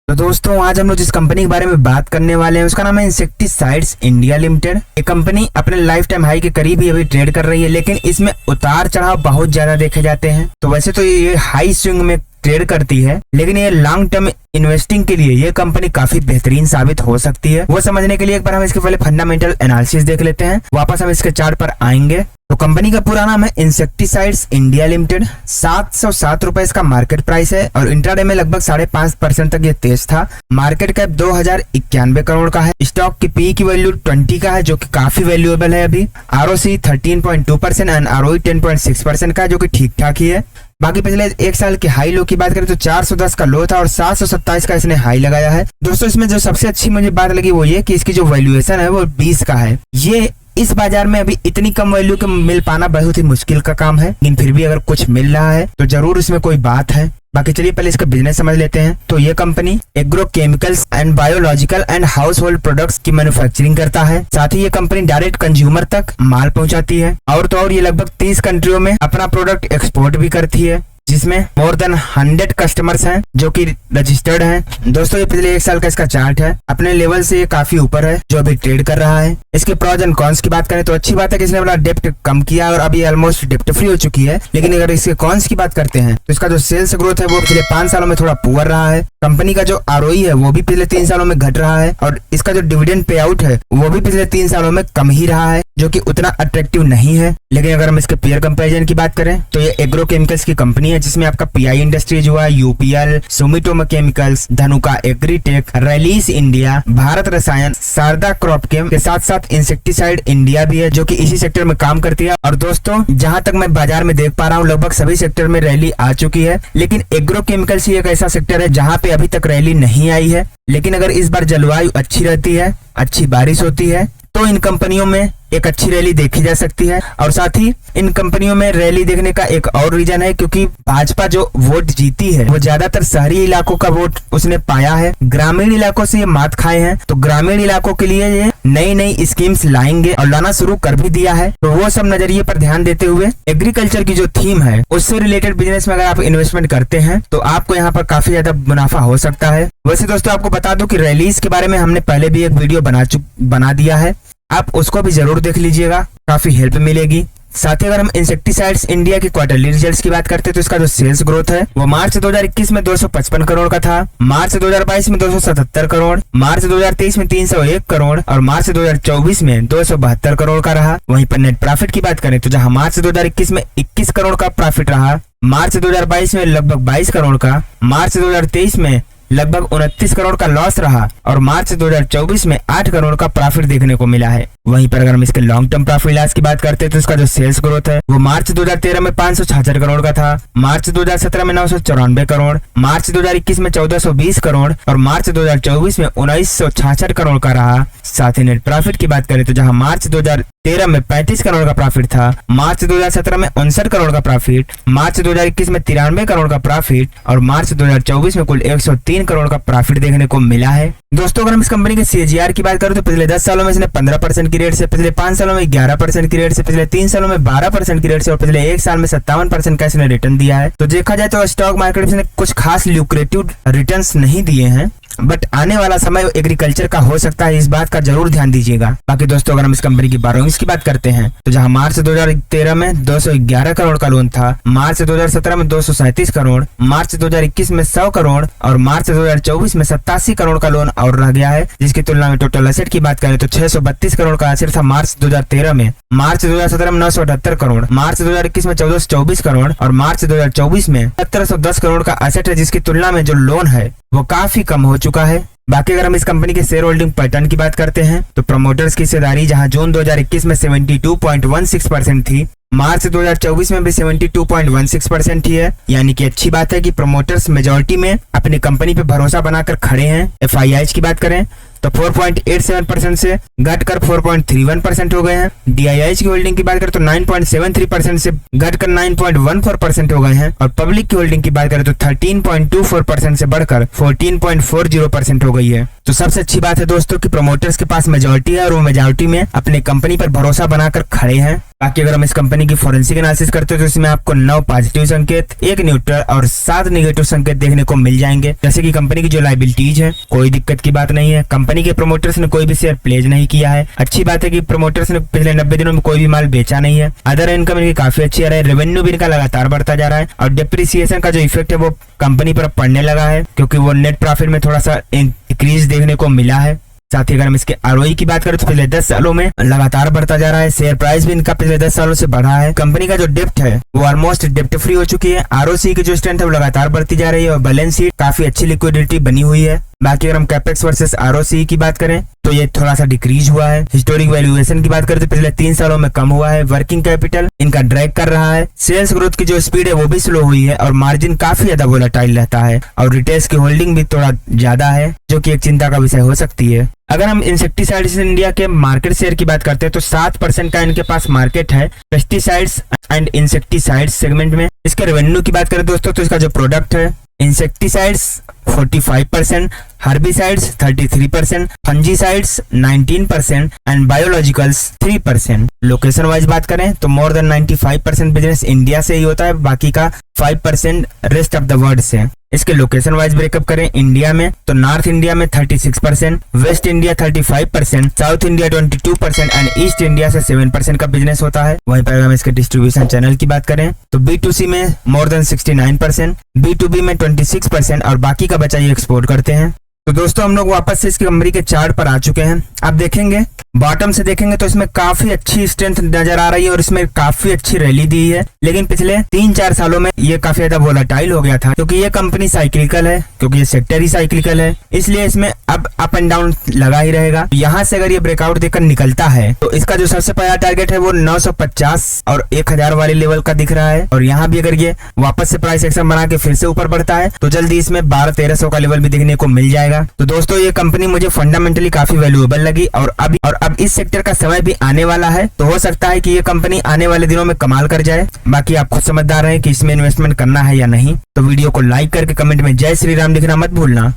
तो दोस्तों आज हम लोग जिस कंपनी के बारे में बात करने वाले हैं उसका नाम है इंसेक्टिसाइड्स इंडिया लिमिटेड। ये कंपनी अपने लाइफ टाइम हाई के करीब ही अभी ट्रेड कर रही है, लेकिन इसमें उतार चढ़ाव बहुत ज्यादा देखे जाते हैं। तो वैसे तो ये हाई स्विंग में ट्रेड करती है, लेकिन ये लॉन्ग टर्म इन्वेस्टिंग के लिए ये कंपनी काफी बेहतरीन साबित हो सकती है। वो समझने के लिए एक बार हम इसके पहले फंडामेंटल एनालिसिस देख लेते हैं, वापस हम इसके चार्ट पर आएंगे। तो कंपनी का पूरा नाम है इंसेक्टिसाइड्स इंडिया लिमिटेड। 707 रुपए इसका मार्केट प्राइस है और इंट्राडे में लगभग 5.5% तक ये तेज था। मार्केट कैप 2091 करोड़ का है। स्टॉक की पी की वैल्यू 20 का है, जो कि काफी वैल्यूएबल है। अभी आरओसी 13.2% एंड आरओई 10.6% का है, जो कि ठीक ठाक ही है। बाकी पिछले एक साल के हाई लो की बात करें तो 410 का लो था और 727 का इसने हाई लगाया है। दोस्तों इसमें जो सबसे अच्छी मुझे बात लगी वो ये कि इसकी जो वैल्यूएशन है वो 20 का है। ये इस बाजार में अभी इतनी कम वैल्यू के मिल पाना बहुत ही मुश्किल का काम है, लेकिन फिर भी अगर कुछ मिल रहा है तो जरूर इसमें कोई बात है। बाकी चलिए पहले इसका बिजनेस समझ लेते हैं। तो ये company agro chemicals and biological and house hold products की मैन्युफैक्चरिंग करता है। साथ ही ये कंपनी डायरेक्ट कंज्यूमर तक माल पहुंचाती है और तो और ये लगभग 30 कंट्रियों में अपना प्रोडक्ट एक्सपोर्ट भी करती है, जिसमें मोर देन 100 कस्टमर्स हैं जो कि रजिस्टर्ड हैं। दोस्तों ये पिछले एक साल का इसका चार्ट है, अपने लेवल से ये काफी ऊपर है जो अभी ट्रेड कर रहा है। इसके प्रोज एंड कॉन्स की बात करें तो अच्छी बात है कि इसने अपना डेप्ट कम किया और अभी ऑलमोस्ट डेप्ट फ्री हो चुकी है। लेकिन अगर इसके कॉन्स की बात करते हैं तो इसका जो सेल्स ग्रोथ है वो पिछले 5 सालों में थोड़ा पुअर रहा है। कंपनी का जो आरओई है वो भी पिछले 3 सालों में घट रहा है और इसका जो डिविडेंड पे आउट है वो भी पिछले 3 सालों में कम ही रहा है, जो कि उतना अट्रैक्टिव नहीं है। लेकिन अगर हम इसके पीयर कंपैरिजन की बात करें तो ये एग्रो केमिकल्स की कंपनी है, जिसमें आपका पीआई इंडस्ट्रीज हुआ, UPL, Sumitomo chemicals, Dhanuka agritech, rallies India, Bharat रसायन, शारदा क्रॉपकेम के साथ साथ इंसेक्टिसाइड इंडिया भी है, जो कि इसी सेक्टर में काम करती है। और दोस्तों जहां तक मैं बाजार में देख पा रहा हूँ लगभग सभी सेक्टर में रैली आ चुकी है, लेकिन एग्रो केमिकल्स ही एक ऐसा सेक्टर है जहाँ पे अभी तक रैली नहीं आई है। लेकिन अगर इस बार जलवायु अच्छी रहती है, अच्छी बारिश होती है, तो इन कंपनियों में एक अच्छी रैली देखी जा सकती है। और साथ ही इन कंपनियों में रैली देखने का एक और रीजन है, क्योंकि भाजपा जो वोट जीती है वो ज्यादातर शहरी इलाकों का वोट उसने पाया है, ग्रामीण इलाकों से ये मात खाए हैं। तो ग्रामीण इलाकों के लिए ये नई नई स्कीम्स लाएंगे और लाना शुरू कर भी दिया है। तो वो सब नजरिए पर ध्यान देते हुए एग्रीकल्चर की जो थीम है उससे रिलेटेड बिजनेस में अगर आप इन्वेस्टमेंट करते हैं तो आपको यहाँ पर काफी ज्यादा मुनाफा हो सकता है। वैसे दोस्तों आपको बता दूं कि रैलीज के बारे में हमने पहले भी एक वीडियो बना दिया है, आप उसको भी जरूर देख लीजिएगा, काफी हेल्प मिलेगी। साथ ही अगर हम इंसेक्टिसाइड्स इंडिया की क्वार्टरली रिजल्ट्स की बात करते हैं तो इसका जो सेल्स ग्रोथ है वो मार्च 2021 में 255 करोड़ का था, मार्च 2022 में 277 करोड़, मार्च 2023 में 301 करोड़ और मार्च 2024 में 272 करोड़ का रहा। वहीं पर नेट प्रॉफिट की बात करें तो जहां मार्च 2021 में 21 करोड़ का प्रॉफिट रहा, मार्च 2022 में लगभग 22 करोड़ का, मार्च 2023 में लगभग 29 करोड़ का लॉस रहा और मार्च 2024 में 8 करोड़ का प्रॉफिट देखने को मिला है। वहीं पर अगर हम इसके लॉन्ग टर्म प्रॉफिट लॉस की बात करते हैं तो इसका जो सेल्स ग्रोथ है वो मार्च 2013 में 566 करोड़ का था, मार्च 2017 में 994 करोड़, मार्च 2021 में 1420 करोड़ और मार्च 2024 में 1966 करोड़ का रहा। साथ ही नेट प्रॉफिट की बात करें तो जहां मार्च 2013 में 35 करोड़ का प्रॉफिट था, मार्च 2017 में 59 करोड़ का प्रॉफिट, मार्च 2021 में 93 करोड़ का प्रॉफिट और मार्च 2024 में कुल 103 करोड़ का प्रॉफिट देखने को मिला है। दोस्तों अगर हम इस कंपनी के सीएजीआर की बात करें तो पिछले 10 सालों में इसने 15% की रेट से, पिछले 5 सालों में 11% की रेट से, पिछले 3 सालों में 12% की रेट से और पिछले 1 साल में 57% का इसने रिटर्न दिया है। तो देखा जाए तो स्टॉक मार्केट में इसने कुछ खास ल्यूक्रेटिव रिटर्न्स नहीं दिए हैं, बट आने वाला समय एग्रीकल्चर का हो सकता है, इस बात का जरूर ध्यान दीजिएगा। बाकी दोस्तों अगर हम इस कंपनी की बोरोइंग्स की बात करते हैं तो जहां मार्च 2013 में 211 करोड़ का लोन था, मार्च 2017 में 237 करोड़, मार्च 2021 में 100 करोड़ और मार्च 2024 में 87 करोड़ का लोन और रह गया है, जिसकी तुलना में टोटल एसेट की बात करें तो 632 करोड़ का एसेट था मार्च 2013 में, मार्च 2017 में 978 करोड़, मार्च 2021 में 1424 करोड़ और मार्च 2024 में 1710 करोड़ का एसेट है, जिसकी तुलना में जो लोन है वो काफी कम हो चुका है। बाकी अगर हम इस कंपनी के शेयर होल्डिंग पैटर्न की बात करते हैं तो प्रमोटर्स की हिस्सेदारी जहां जून 2021 में 72.16% थी, मार्च 2024 में भी 72.16% ही है, यानी कि अच्छी बात है कि प्रमोटर्स मेजॉरिटी में अपनी कंपनी पे भरोसा बनाकर खड़े हैं। एफआईआई की बात करें तो 4.87% से घटकर 4.31% हो गए हैं। DIIs की होल्डिंग की बात करें तो 9.73% से घटकर 9.14% हो गए हैं और पब्लिक की होल्डिंग की बात करें तो 13.24% से बढ़कर 14.40% हो गई है। तो सबसे अच्छी बात है दोस्तों कि प्रमोटर्स के पास मेजॉरिटी है और वो मेजॉरिटी में अपनी कंपनी पर भरोसा बनाकर खड़े हैं। बाकी अगर हम इस कंपनी की फोरेंसिक एनालिसिस करते हैं तो इसमें आपको 9 पॉजिटिव संकेत, 1 न्यूट्रल और 7 नेगेटिव संकेत देखने को मिल जाएंगे। जैसे कि कंपनी की जो लायबिलिटीज है कोई दिक्कत की बात नहीं है। कंपनी के प्रमोटर्स ने कोई भी शेयर प्लेज नहीं किया है। अच्छी बात है कि प्रमोटर्स ने पिछले 90 दिनों में कोई भी माल बेचा नहीं है। अदर इनकम इनकी काफी अच्छी आ रही है। रेवेन्यू भी इनका लगातार बढ़ता जा रहा है और डिप्रिसिएशन का जो इफेक्ट है वो कंपनी पर पड़ने लगा है क्योंकि वो नेट प्रॉफिट में थोड़ा सा इंक्रीज देखने को मिला है। साथ ही अगर हम इसके ROE की बात करें तो पिछले 10 सालों में लगातार बढ़ता जा रहा है। शेयर प्राइस भी इनका पिछले 10 सालों से बढ़ा है। कंपनी का जो डेप्ट है वो ऑलमोस्ट डेप्ट फ्री हो चुकी है। ROC की जो स्ट्रेंथ है वो लगातार बढ़ती जा रही है और बैलेंस शीट काफी अच्छी लिक्विडिटी बनी हुई है। बाकी अगर हम कैपेक्स वर्सेस ROC की बात करें तो ये थोड़ा सा डिक्रीज हुआ है। हिस्टोरिक वैल्यूएशन की बात करें तो पिछले 3 सालों में कम हुआ है। वर्किंग कैपिटल इनका ड्रैग कर रहा है। सेल्स ग्रोथ की जो स्पीड है वो भी स्लो हुई है और मार्जिन काफी ज्यादा वोलेटाइल रहता है और रिटेल्स की होल्डिंग भी थोड़ा ज्यादा है जो कि एक चिंता का विषय हो सकती है। अगर हम इंसेक्टिसाइड्स इंडिया के मार्केट शेयर की बात करते हैं तो 7% का इनके पास मार्केट है पेस्टिसाइड्स एंड इंसेक्टिसाइड्स सेगमेंट में। इसके रेवेन्यू की बात करें दोस्तों तो इसका जो प्रोडक्ट है insecticides 45%, herbicides 33%, fungicides 19% and biologicals 3%। Location wise बात करें तो मोर देन 95% बिजनेस इंडिया से ही होता है, बाकी का 5% रेस्ट ऑफ द वर्ल्ड से। इसके लोकेशन वाइज ब्रेकअप करें इंडिया में तो नॉर्थ इंडिया में 36%, waste India 35%, south India 22% and east India से 7% का बिजनेस होता है। वहीं पर हम इसके डिस्ट्रीब्यूशन चैनल की बात करें तो B2C में मोर देन 69%, B2B में 26% और बाकी का बचा ये एक्सपोर्ट करते हैं। तो दोस्तों हम लोग वापस से इसकी कंपनी के चार्ट पर आ चुके हैं। आप देखेंगे बॉटम से देखेंगे तो इसमें काफी अच्छी स्ट्रेंथ नजर आ रही है और इसमें काफी अच्छी रैली दी है, लेकिन पिछले 3-4 सालों में ये काफी ज्यादा वोलेटाइल हो गया था क्योंकि ये कंपनी साइक्लिकल है, क्योंकि ये सेक्टर ही साइक्लिकल है, इसलिए इसमें अब अप एंड डाउन लगा ही रहेगा। यहाँ से अगर ये ब्रेकआउट देकर निकलता है तो इसका जो सबसे पहला टारगेट है वो 950 और 1000 वाले लेवल का दिख रहा है और यहाँ भी अगर ये वापस से प्राइस एक्शन बना के फिर से ऊपर बढ़ता है तो जल्दी इसमें 1200-1300 का लेवल भी देखने को मिल जाएगा। तो दोस्तों ये कंपनी मुझे फंडामेंटली काफी वैल्यूएबल लगी और अब इस सेक्टर का समय भी आने वाला है, तो हो सकता है कि ये कंपनी आने वाले दिनों में कमाल कर जाए। बाकी आप खुद समझदार हैं कि इसमें इन्वेस्टमेंट करना है या नहीं। तो वीडियो को लाइक करके कमेंट में जय श्री राम लिखना मत भूलना।